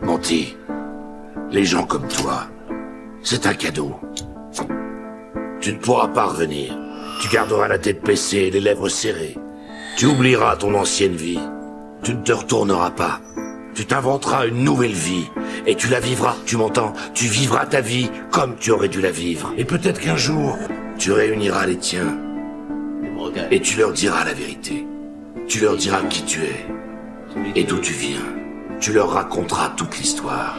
Monty, les gens comme toi, c'est un cadeau. Tu ne pourras pas revenir. Tu garderas la tête baissée et les lèvres serrées. Tu oublieras ton ancienne vie. Tu ne te retourneras pas. Tu t'inventeras une nouvelle vie. Et tu la vivras, tu m'entends? Tu vivras ta vie comme tu aurais dû la vivre. Et peut-être qu'un jour, tu réuniras les tiens. Et tu leur diras la vérité. Tu leur diras qui tu es. Et d'où tu viens. Tu leur raconteras toute l'histoire.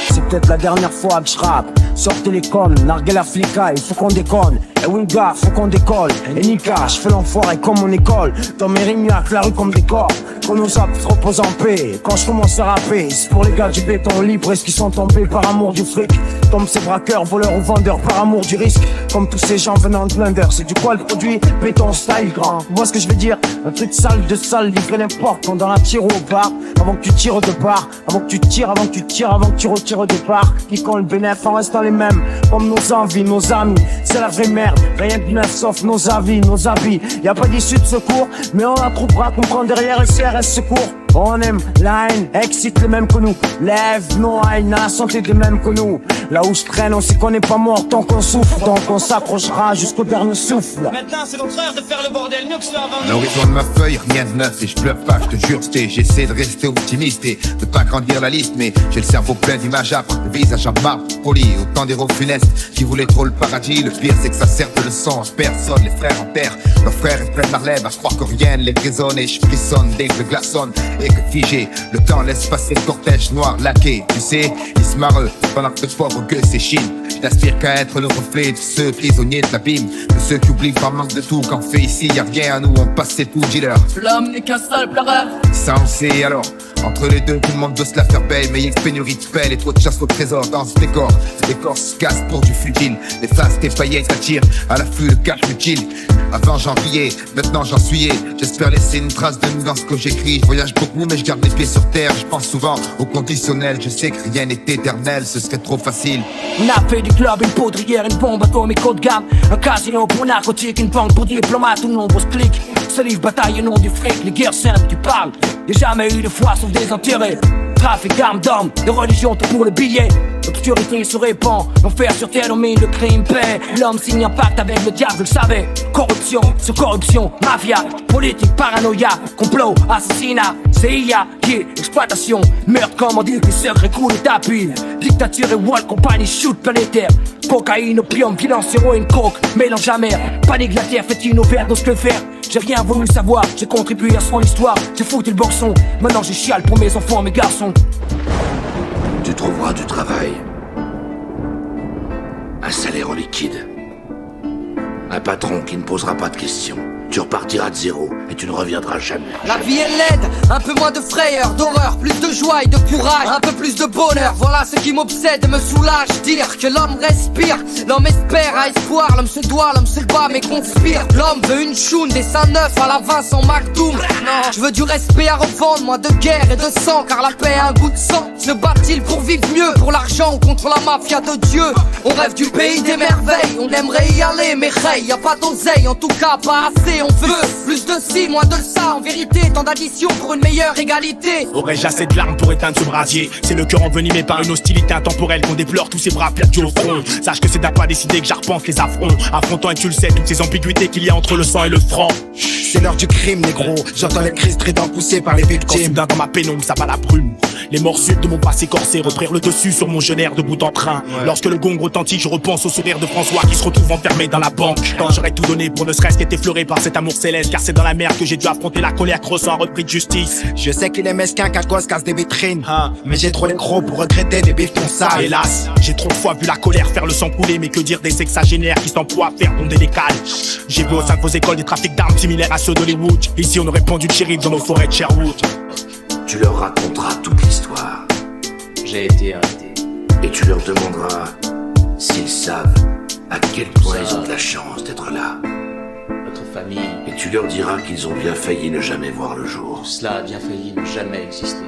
C'est peut-être la dernière fois que je rappe. Sortez les connes, larguez la flica, il faut qu'on déconne. Et Winga, faut qu'on décolle. Et Nika, je fais l'enfoiré comme mon école. Dans mes rignacs, la rue comme décor. Quand nos apps se reposent en paix. Quand je commence à rapper, c'est pour les gars du béton libre. Est-ce qu'ils sont tombés par amour du fric? Tombent ces braqueurs, voleurs ou vendeurs par amour du risque. Comme tous ces gens venant de Blender. C'est du quoi le produit? Béton style grand. Tu vois ce que je veux dire? Un truc sale de sale, livré n'importe quand dans la tire au bar. Avant que tu tires au départ. Avant que tu tires, avant que tu tires, avant que tu retires au départ. Qui compte le bénéfice en restant les mêmes. Comme nos envies, nos amis. C'est la vraie merde. Rien de neuf sauf nos avis, nos habits. Y'a pas d'issue de secours, mais on la trouvera qu'on prend derrière le CRS secours. On aime la haine, excite les mêmes que nous. Lève nos haines à la santé des mêmes que nous. Là où je traîne, on sait qu'on n'est pas mort tant qu'on souffre. Tant qu'on s'approchera jusqu'au dernier souffle. Maintenant c'est notre heure de faire le bordel, mieux que cela avant. L'horizon de ma feuille, rien de neuf et je bluffe pas, je te jure, j'essaie de rester optimiste et de pas grandir la liste. Mais j'ai le cerveau plein d'images âpres, le visage en marbre poli. Autant d'héros funestes qui voulaient trop le paradis. Le pire c'est que ça sert de leçon, personne, les frères en terre. Leurs frères ils prennent la relève à croire que rien ne les prisonne. Et je frissonne dès que je glaçonne et que figé. Le temps laisse passer le cortège noir laqué. Tu sais, ils se marrent pendant que le pauvre gueule s'échine. Je n'aspire qu'à être le reflet de ceux prisonniers de l'abîme. De ceux qui oublient par manque de tout. Qu'en fait ici y'a rien à nous, on passe c'est tout dealer. L'homme n'est qu'un seul pleureur. Ça on sait alors. Entre les deux, tout le monde veut se la faire belle. Mais y'a une pénurie de pelle et trop de chasse au trésor dans ce décor. Ce décor se casse pour du futile. Les faces, tes paillettes attirent. À l'affût, le cash me chill. Avant j'en riais, maintenant j'en suis. J'espère laisser une trace de nous dans ce que j'écris. Je voyage beaucoup mais je garde les pieds sur terre. Je pense souvent au conditionnel. Je sais que rien n'est éternel, ce serait trop facile. On a fait du club, une poudrière, une bombe atomique haut de gamme. Un casino pour narcotique, une banque pour diplomates ou nombreuses clics. Ce livre bataille au nom du fric, les guerres saintes tu parles. Y'a jamais eu de foi sauf des intérêts. Trafic d'armes d'hommes, de religion tout pour le billet. L'obscurité se répand, l'enfer sur terre domine le crime paix. L'homme signe un pacte avec le diable, je le savais. Corruption sur corruption, mafia, politique, paranoïa, complot, assassinat, CIA, exploitation, meurtre, commandité, secret, coup de tapis. Dictature et Wall Company, shoot planétaire. Cocaïne, opium, violence, héroïne, coke, mélange amer. Panique la terre, fait une overdose, que faire? J'ai rien voulu savoir, j'ai contribué à son histoire. J'ai foutu le boxon, maintenant j'ai chiale pour mes enfants, mes garçons. Tu trouveras du travail. Un salaire en liquide. Un patron qui ne posera pas de questions. Tu repartiras de zéro et tu ne reviendras jamais. La vie est laide, un peu moins de frayeur, d'horreur, plus de joie et de courage, un peu plus de bonheur. Voilà ce qui m'obsède et me soulage. Dire que l'homme respire, l'homme espère à espoir. L'homme se doit, l'homme se bat mais conspire. L'homme veut une choune, des seins neufs à la Vincent McDoom. Non, je veux du respect à revendre, moins de guerre et de sang. Car la paix a un goût de sang. Se bat-il pour vivre mieux, pour l'argent ou contre la mafia de Dieu? On rêve du pays des merveilles, on aimerait y aller mais hey, y a pas d'oseille, en tout cas pas assez. On veut plus de ci, moins de ça. En vérité, tant d'additions pour une meilleure égalité. Aurais-je assez de larmes pour éteindre ce brasier? C'est le cœur envenimé par une hostilité intemporelle qu'on déplore tous ces bras perdus au front. Sache que c'est d'un pas décidé que j'arpente les affronts, affrontant et tu le sais toutes ces ambiguïtés qu'il y a entre le sang et le franc. C'est l'heure du crime négro, j'entends les cris stridents poussés par les Quand victimes. soudain dans ma pénombre ça bat la brume. Les morsures de mon passé corsé reprirent le dessus sur mon jeune air de bout en train. Lorsque le gong retentit, je repense au sourire de François qui se retrouve enfermé dans la banque. Quand j'aurais tout donné pour ne serait-ce qu'être effleuré par cet amour céleste. Car c'est dans la mer que j'ai dû affronter la colère croissant repris de justice. Je sais qu'il est mesquin qu'un gosse casse des vitrines, mais j'ai trop les crocs pour regretter des bifetons sales. Hélas, j'ai trop de fois vu la colère faire le sang couler. Mais que dire des sexagénaires qui s'emploient à faire tomber des cales. J'ai vu au sein de vos écoles des trafics d'armes similaires à ceux d'Hollywood. Ici on aurait pendu de shérif dans nos forêts de Sherwood. Tu leur raconteras toute l'histoire. J'ai été arrêté. Et tu leur demanderas s'ils savent à quel point ils ont de la chance d'être là. Votre famille, Et tu leur diras qu'ils ont bien failli ne jamais voir le jour. tout cela a bien failli ne jamais exister.